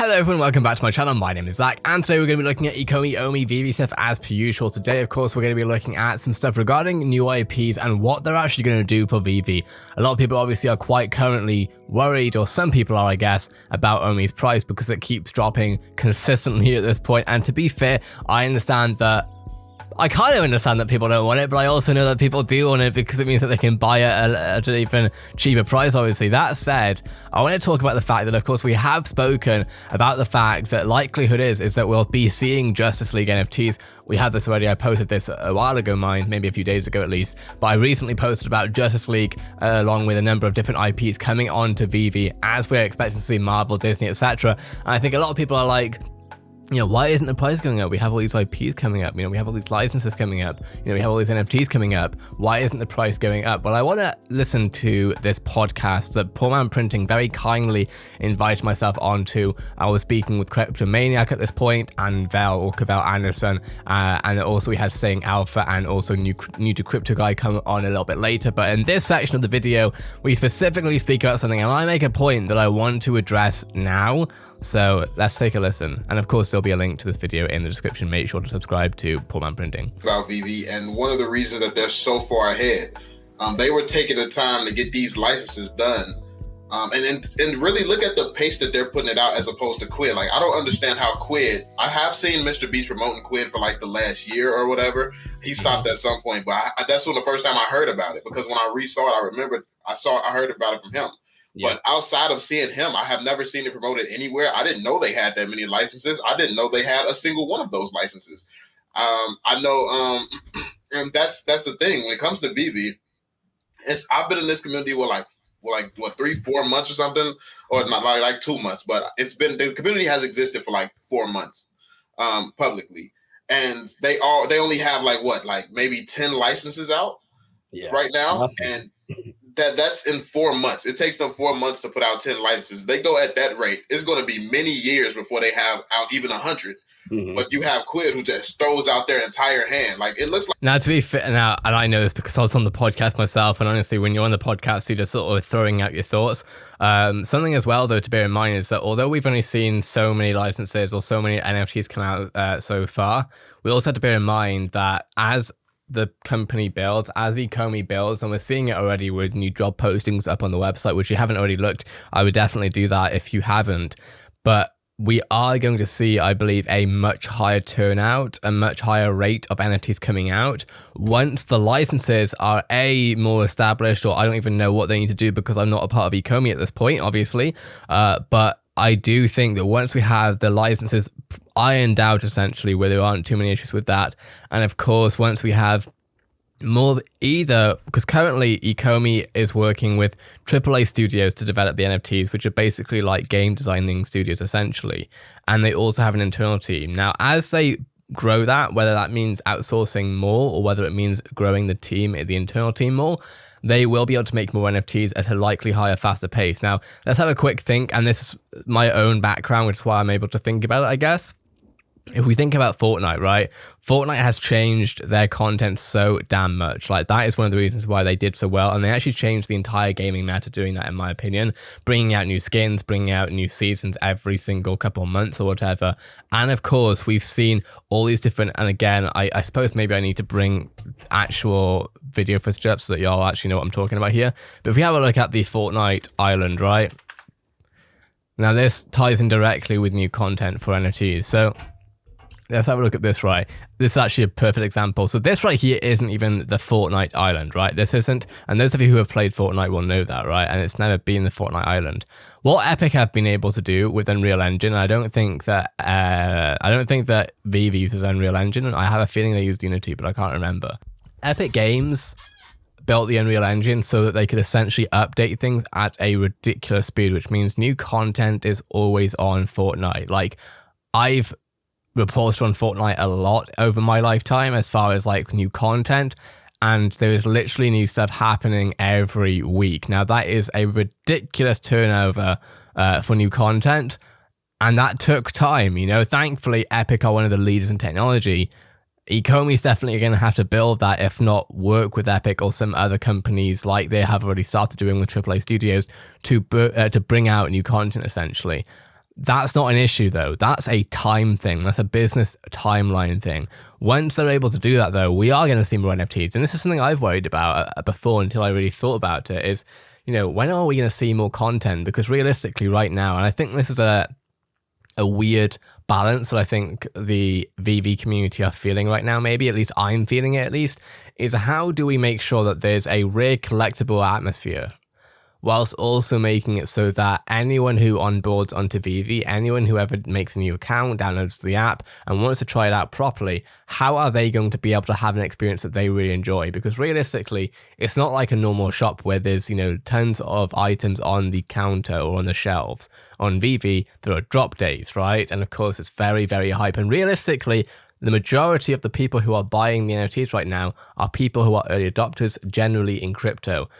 Hello everyone, welcome back to my channel. My name is Zach, and today we're going to be looking at Ecomi Omi VeVe stuff as per usual. Today, of course, we're going to be looking at some stuff regarding new IPs and what they're actually going to do for VeVe. A lot of people obviously are quite currently worried, or some people are, I guess, about Omi's price because it keeps dropping consistently at this point. And to be fair, I understand that. I kind of understand that people don't want it, but I also know that people do want it because it means that they can buy it at an even cheaper price, obviously. That said, I want to talk about the fact that, of course, we have spoken about the fact that likelihood is that we'll be seeing Justice League NFTs. We had this already. I posted this a while ago, maybe a few days ago at least, but I recently posted about Justice League along with a number of different IPs coming onto VeVe as we're expecting to see Marvel, Disney, etc. And I think a lot of people are like, you know, why isn't the price going up? We have all these IPs coming up, you know, we have all these licenses coming up, you know, we have all these NFTs coming up. Why isn't the price going up? Well, I want to listen to this podcast that Poor Man Printing very kindly invited myself onto. I was speaking with Crypto Maniac at this point, and Val Anderson, and also we had Saying Alpha and also new to Crypto guy come on a little bit later. But in this section of the video, we specifically speak about something, and I make a point that I want to address now. So let's take a listen. And of course, there'll be a link to this video in the description. Make sure to subscribe to Poor Man Printing. About VeVe, and one of the reasons that they're so far ahead, they were taking the time to get these licenses done. And really look at the pace that they're putting it out as opposed to Quid. Like, I don't understand how Quid, I have seen Mr. Beast promoting Quid for like the last year or whatever. He stopped at some point, but that's the first time I heard about it, because when I re-saw it, I remembered I heard about it from him. Yeah. But outside of seeing him, I have never seen it promoted anywhere. I didn't know they had that many licenses. I didn't know they had a single one of those licenses. I know, and that's the thing when it comes to VeVe. I've been in this community with like 3-4 months or something, or not like 2 months, but the community has existed for like 4 months, publicly, and they only have like maybe 10 licenses out right now, and that's in 4 months. It takes them 4 months to put out 10 licenses. They go at that rate, it's going to be many years before they have out even 100. But you have Quid who just throws out their entire hand. Like, it looks like. Now, to be fair, and I know this because I was on the podcast myself, and honestly, when you're on the podcast, you're just sort of throwing out your thoughts. Something as well, though, to bear in mind is that although we've only seen so many licenses or so many NFTs come out so far, we also have to bear in mind that as the company builds, as Ecomi builds, and we're seeing it already with new job postings up on the website, which you haven't already looked, I would definitely do that if you haven't. But we are going to see, I believe, a much higher turnout, a much higher rate of NFTs coming out once the licenses are more established, or I don't even know what they need to do because I'm not a part of Ecomi at this point, obviously. But I do think that once we have the licenses ironed out, essentially, where there aren't too many issues with that, and of course, once we have more because currently Ecomi is working with AAA studios to develop the NFTs, which are basically like game designing studios, essentially, and they also have an internal team. Now, as they grow that, whether that means outsourcing more or whether it means growing the team, the internal team more, they will be able to make more NFTs at a likely higher, faster pace. Now, let's have a quick think, and this is my own background, which is why I'm able to think about it, I guess. If we think about Fortnite, right? Fortnite has changed their content so damn much. Like, that is one of the reasons why they did so well, and they actually changed the entire gaming meta doing that, in my opinion, bringing out new skins, bringing out new seasons every single couple of months or whatever. And of course, we've seen all these different, and again, I suppose maybe I need to bring actual video footage up so that y'all actually know what I'm talking about here. But if we have a look at the Fortnite island, right? Now, this ties in directly with new content for NFTs. So let's have a look at this, right? This is actually a perfect example. So this right here isn't even the Fortnite island, right? This isn't, and those of you who have played Fortnite will know that, right? And it's never been the Fortnite island. What Epic have been able to do with Unreal Engine, and I don't think that VeVe uses Unreal Engine, and I have a feeling they use Unity, but I can't remember. Epic Games built the Unreal Engine so that they could essentially update things at a ridiculous speed, which means new content is always on Fortnite. Like, I've reported on Fortnite a lot over my lifetime as far as like new content, and there is literally new stuff happening every week. Now, that is a ridiculous turnover for new content, and that took time, you know. Thankfully, Epic are one of the leaders in technology. Ecomi's definitely going to have to build that, if not work with Epic or some other companies like they have already started doing with AAA studios to bring out new content, essentially. That's not an issue, though. That's a time thing. That's a business timeline thing. Once they're able to do that, though, we are going to see more NFTs. And this is something I've worried about before until I really thought about it is, when are we going to see more content? Because realistically right now, and I think this is a weird balance that I think the VeVe community are feeling right now, maybe, at least I'm feeling it at least, is how do we make sure that there's a rare collectible atmosphere whilst also making it so that anyone who onboards onto VeVe, anyone who ever makes a new account, downloads the app, and wants to try it out properly, how are they going to be able to have an experience that they really enjoy? Because realistically, it's not like a normal shop where there's, tons of items on the counter or on the shelves. On VeVe, there are drop days, right? And of course, it's very, very hype. And realistically, the majority of the people who are buying the NFTs right now are people who are early adopters, generally in crypto.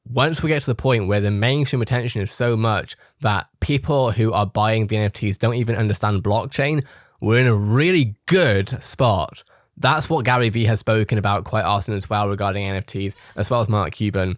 Once we get to the point where the mainstream attention is so much that people who are buying the NFTs don't even understand blockchain, we're in a really good spot. That's what Gary Vee has spoken about quite often as well regarding NFTs, as well as Mark Cuban.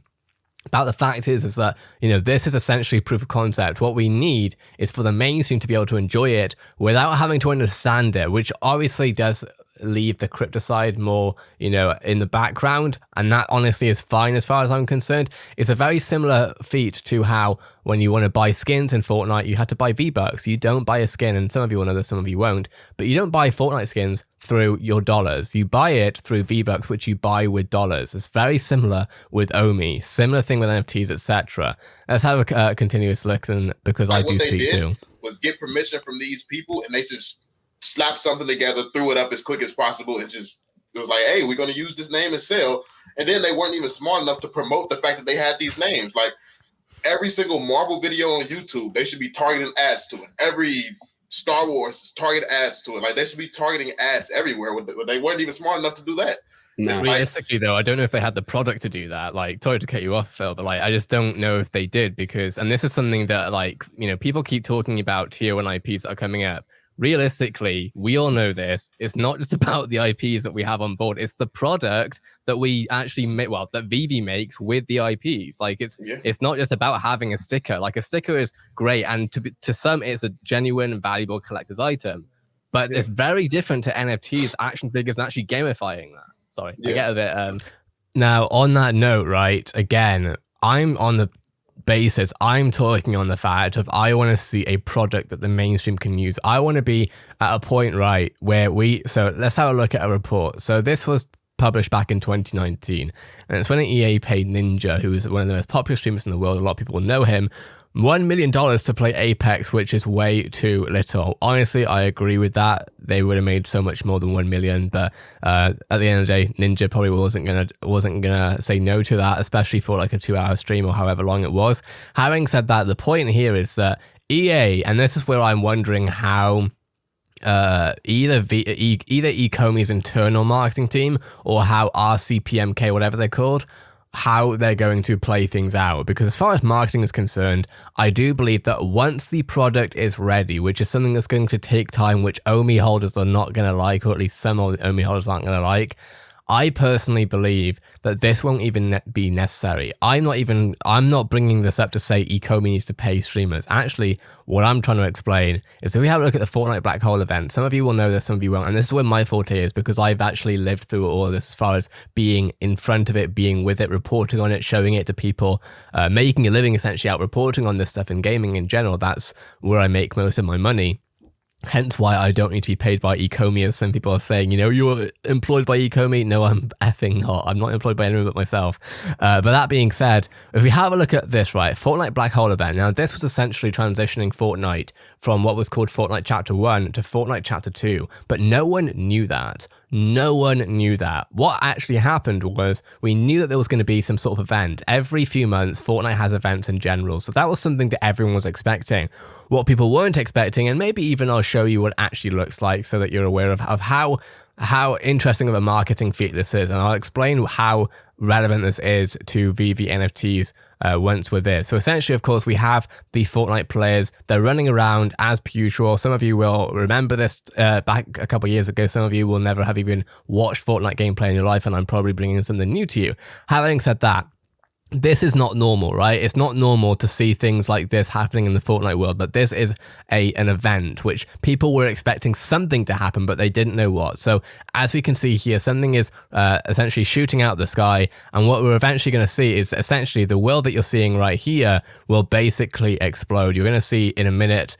About the fact is that, this is essentially proof of concept. What we need is for the mainstream to be able to enjoy it without having to understand it, which obviously does leave the crypto side more, in the background. And that honestly is fine as far as I'm concerned. It's a very similar feat to how when you want to buy skins in Fortnite, you had to buy V-Bucks. You don't buy a skin, and some of you will know this, some of you won't, but you don't buy Fortnite skins through your dollars. You buy it through V-Bucks, which you buy with dollars. It's very similar with Omi. Similar thing with NFTs, etc. Let's have a continuous listen because I do speak too. Was get permission from these people, and they just slapped something together, threw it up as quick as possible, and it was like, hey, we're going to use this name and sell. And then they weren't even smart enough to promote the fact that they had these names. Like every single Marvel video on YouTube, they should be targeting ads to it. Every Star Wars target ads to it. Like they should be targeting ads everywhere. They weren't even smart enough to do that. No. Realistically, though, I don't know if they had the product to do that. Like, sorry to cut you off, Phil, but I just don't know if they did because, and this is something that people keep talking about tier 1 IPs that are coming up. Realistically, we all know this. It's not just about the IPs that we have on board. It's the product that we actually make, that VeVe makes with the IPs. It's not just about having a sticker. Like a sticker is great, and to some, it's a genuine, valuable collector's item. But it's very different to NFTs, action figures, and actually gamifying that. Sorry, I get a bit. Now, on that note, right? Again, I'm on the basis, I'm talking on the fact of I want to see a product that the mainstream can use. I want to be at a point, right, where so let's have a look at a report. So this was published back in 2019, and it's when EA paid Ninja, who is one of the most popular streamers in the world, a lot of people will know him, $1 million to play Apex, which is way too little. Honestly, I agree with that. They would have made so much more than 1 million, but at the end of the day, Ninja probably wasn't gonna say no to that, especially for like a 2-hour stream or however long it was. Having said that, the point here is that EA, and this is where I'm wondering how either Ecomi's internal marketing team or how RCPMK, whatever they're called, how they're going to play things out. Because as far as marketing is concerned, I do believe that once the product is ready, which is something that's going to take time, which Omi holders are not going to like, or at least some of the Omi holders aren't going to like, I personally believe that this won't even be necessary. I'm not bringing this up to say Ecomi needs to pay streamers. Actually, what I'm trying to explain is if we have a look at the Fortnite Black Hole event, some of you will know this, some of you won't, and this is where my forte is because I've actually lived through all of this as far as being in front of it, being with it, reporting on it, showing it to people, making a living essentially out reporting on this stuff in gaming in general. That's where I make most of my money. Hence why I don't need to be paid by Ecomi, as some people are saying, you're employed by Ecomi. No, I'm effing not. I'm not employed by anyone but myself. But that being said, if we have a look at this, right, Fortnite Black Hole event. Now, this was essentially transitioning Fortnite from what was called Fortnite Chapter 1 to Fortnite Chapter 2. But no one knew that. No one knew that. What actually happened was we knew that there was going to be some sort of event. Every few months, Fortnite has events in general. So that was something that everyone was expecting. What people weren't expecting, and maybe even I'll show you what it actually looks like so that you're aware of how interesting of a marketing feat this is. And I'll explain how relevant this is to VeVe NFTs once we're there. So essentially, of course, we have the Fortnite players. They're running around as per usual. Some of you will remember this back a couple of years ago. Some of you will never have even watched Fortnite gameplay in your life, and I'm probably bringing something new to you. Having said that, this is not normal, right? It's not normal to see things like this happening in the Fortnite world, but this is an event which people were expecting something to happen, but they didn't know what. So as we can see here, something is essentially shooting out the sky, and what we're eventually going to see is essentially the world that you're seeing right here will basically explode. You're going to see in a minute.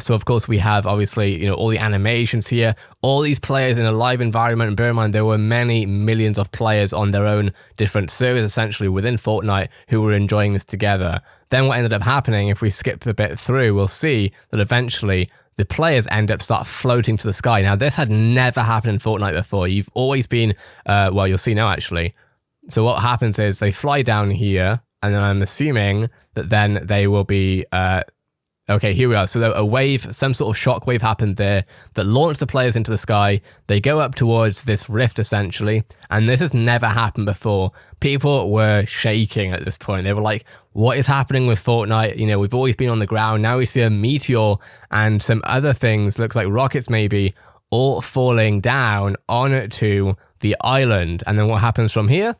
So of course we have obviously, all the animations here, all these players in a live environment. And bear in mind, there were many millions of players on their own different servers essentially within Fortnite who were enjoying this together. Then what ended up happening, if we skip a bit through, we'll see that eventually the players end up start floating to the sky. Now this had never happened in Fortnite before. You've always been, well, you'll see now actually. So what happens is they fly down here, and then I'm assuming that then they will be, okay, here we are. So a wave, some sort of shock wave happened there that launched the players into the sky. They go up towards this rift essentially, and this has never happened before. People were shaking at this point. They were like, what is happening with Fortnite? We've always been on the ground. Now we see a meteor and some other things, looks like rockets maybe, all falling down onto the island. And then what happens from here?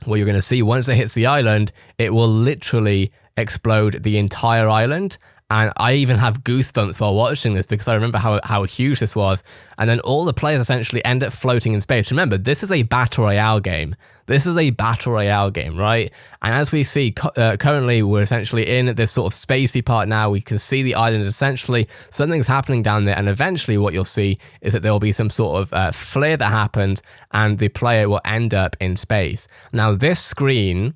Well, you're going to see once it hits the island, it will literally explode the entire island. And I even have goosebumps while watching this because I remember how huge this was. And then all the players essentially end up floating in space. Remember, this is a battle royale game. This is a battle royale game, right? And as we see, currently we're essentially in this sort of spacey part now. We can see the island. Essentially, something's happening down there. And eventually what you'll see is that there will be some sort of flare that happens and the player will end up in space. Now, this screen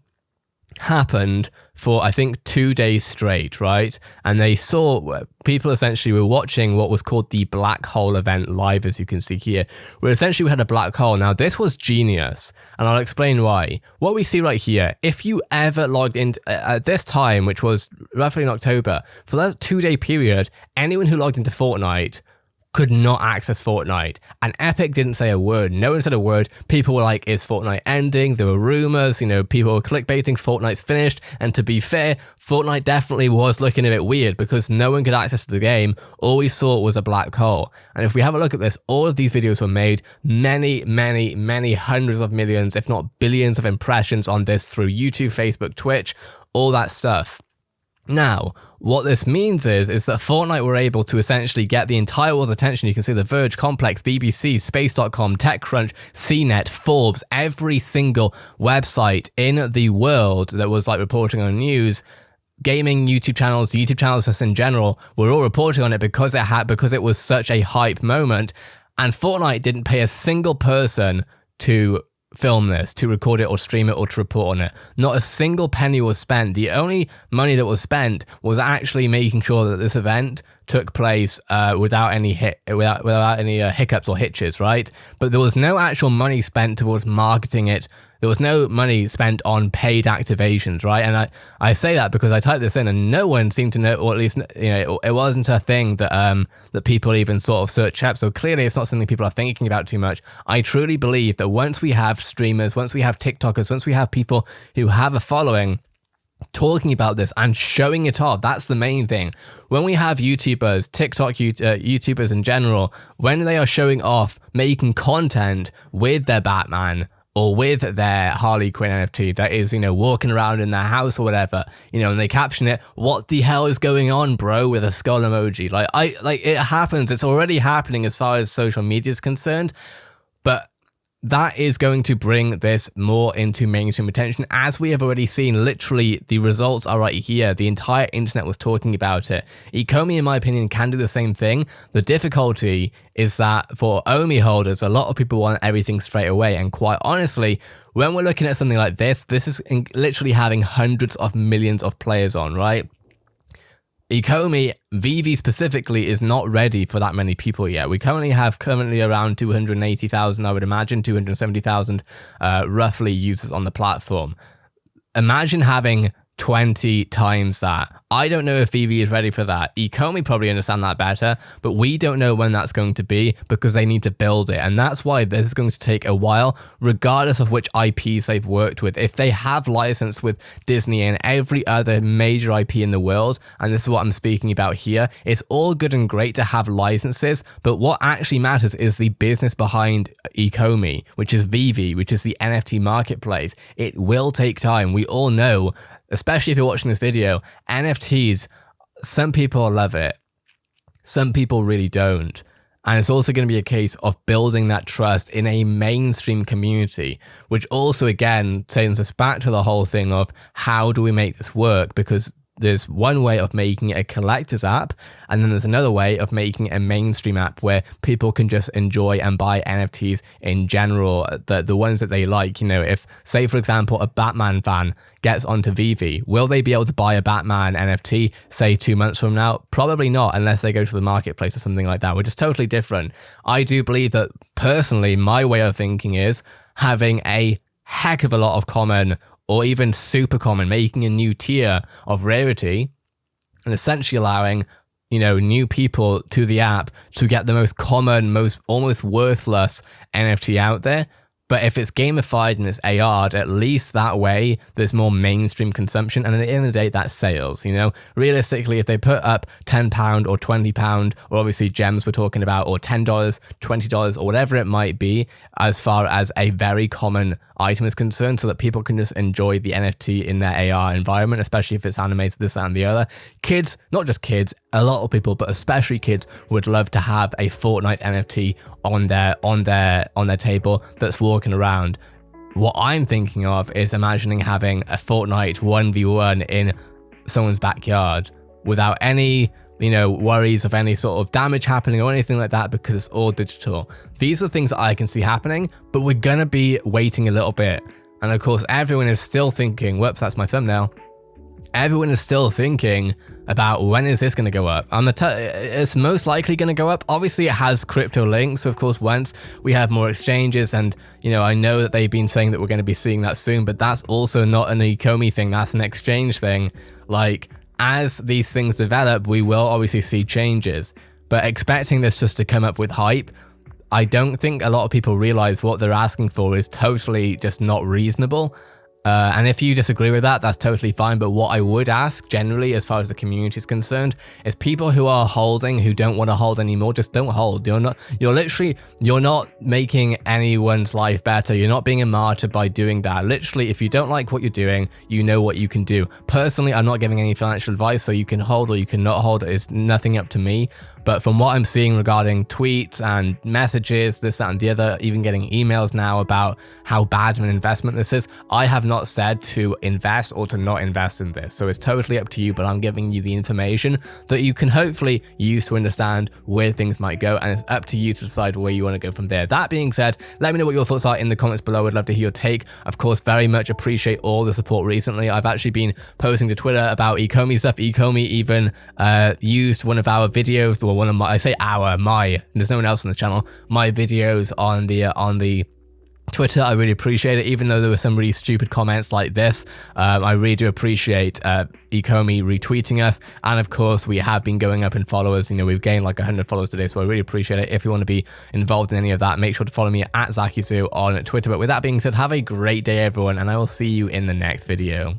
happened for I think 2 days straight, right? And they saw, people essentially were watching what was called the black hole event live, as you can see here, where essentially we had a black hole. Now this was genius, and I'll explain why. What we see right here, if you ever logged in at this time, which was roughly in October, for that 2-day period, anyone who logged into Fortnite could not access Fortnite. And Epic didn't say a word. No one said a word. People were like, is Fortnite ending? There were rumors, people were clickbaiting, Fortnite's finished. And to be fair, Fortnite definitely was looking a bit weird because no one could access the game. All we saw was a black hole. And if we have a look at this, all of these videos were made, many hundreds of millions, if not billions of impressions on this through YouTube, Facebook, Twitch, all that stuff. Now, what this means is that Fortnite were able to essentially get the entire world's attention. You can see The Verge, Complex, BBC, Space.com, TechCrunch, CNET, Forbes, every single website in the world that was like reporting on news, gaming YouTube channels just in general, were all reporting on it because it was such a hype moment. And Fortnite didn't pay a single person to film this, to record it or stream it or to report on it. Not a single penny was spent. The only money that was spent was actually making sure that this event took place without any hiccups or hitches, right? But there was no actual money spent towards marketing it. There was no money spent on paid activations, right? And I say that because I typed this in and no one seemed to know, or at least it wasn't a thing that that people even sort of search up. So clearly it's not something people are thinking about too much. I truly believe that once we have streamers, once we have TikTokers, once we have people who have a following talking about this and showing it off, that's the main thing. When we have YouTubers, TikTok YouTubers in general, when they are showing off making content with their Batman or with their Harley Quinn NFT that is, walking around in their house or whatever, and they caption it, "What the hell is going on, bro?" with a skull emoji. It happens. It's already happening as far as social media is concerned, but that is going to bring this more into mainstream attention. As we have already seen, literally, the results are right here. The entire internet was talking about it. Ecomi, in my opinion, can do the same thing. The difficulty is that for Omi holders, a lot of people want everything straight away. And quite honestly, when we're looking at something like this is literally having hundreds of millions of players on, right? Ecomi, VeVe specifically, is not ready for that many people yet. We currently have around 280,000, I would imagine, 270,000 roughly users on the platform. Imagine having 20 times that. I don't know if VeVe is ready for that. Ecomi probably understand that better, but we don't know when that's going to be because they need to build it. And that's why this is going to take a while, regardless of which IPs they've worked with. If they have license with Disney and every other major IP in the world, and this is what I'm speaking about here, it's all good and great to have licenses, but what actually matters is the business behind Ecomi, which is VeVe, which is the NFT marketplace. It will take time. We all know, especially if you're watching this video, NFTs, some people love it. Some people really don't. And it's also going to be a case of building that trust in a mainstream community, which also, again, sends us back to the whole thing of how do we make this work? Because there's one way of making it a collector's app, and then there's another way of making it a mainstream app where people can just enjoy and buy NFTs in general, the ones that they like. You know, if, say, for example, a Batman fan gets onto VeVe, will they be able to buy a Batman NFT, say, 2 months from now? Probably not, unless they go to the marketplace or something like that, which is totally different. I do believe that, personally, my way of thinking is having a heck of a lot of common or even super common, making a new tier of rarity and essentially allowing, you know, new people to the app to get the most common, most almost worthless NFT out there. But if it's gamified and it's AR'd, at least that way there's more mainstream consumption. And at the end of the day, that's sales. You know, realistically, if they put up £10 or £20, or obviously gems we're talking about, or $10, $20, or whatever it might be, as far as a very common item is concerned, so that people can just enjoy the NFT in their AR environment, especially if it's animated this, that, and the other. Kids, not just kids, a lot of people, but especially kids, would love to have a Fortnite NFT on their table that's walking around. What I'm thinking of is imagining having a Fortnite 1v1 in someone's backyard without any, you know, worries of any sort of damage happening or anything like that, because it's all digital. These are things that I can see happening, but we're gonna be waiting a little bit. And of course, everyone is still thinking, whoops, that's my thumbnail. Everyone is still thinking about when is this going to go up. It's most likely going to go up. Obviously, it has crypto links. So of course, once we have more exchanges, and you know, I know that they've been saying that we're going to be seeing that soon, but that's also not an Ecomi thing. That's an exchange thing. Like, as these things develop, we will obviously see changes. But expecting this just to come up with hype, I don't think a lot of people realize what they're asking for is totally just not reasonable. And if you disagree with that, that's totally fine. But what I would ask generally, as far as the community is concerned, is people who are holding, who don't want to hold anymore, just don't hold. You're not making anyone's life better. You're not being a martyr by doing that. Literally, if you don't like what you're doing, you know what you can do. Personally, I'm not giving any financial advice, so you can hold or you cannot hold. It's nothing up to me. But from what I'm seeing regarding tweets and messages, this, that, and the other, even getting emails now about how bad of an investment this is, I have not said to invest or to not invest in this. So it's totally up to you, but I'm giving you the information that you can hopefully use to understand where things might go, and it's up to you to decide where you want to go from there. That being said, let me know what your thoughts are in the comments below. I'd love to hear your take. Of course, very much appreciate all the support recently. I've actually been posting to Twitter about Ecomi stuff. Ecomi even used one of our videos, or one of my, there's no one else on the channel, my videos on the Twitter. I really appreciate it, even though there were some really stupid comments like this. I really do appreciate Ecomi retweeting us, and of course we have been going up in followers. You know, we've gained like 100 followers today, so I really appreciate it. If you want to be involved in any of that, make sure to follow me at ZakiZoo on Twitter. But with that being said, have a great day everyone, and I will see you in the next video.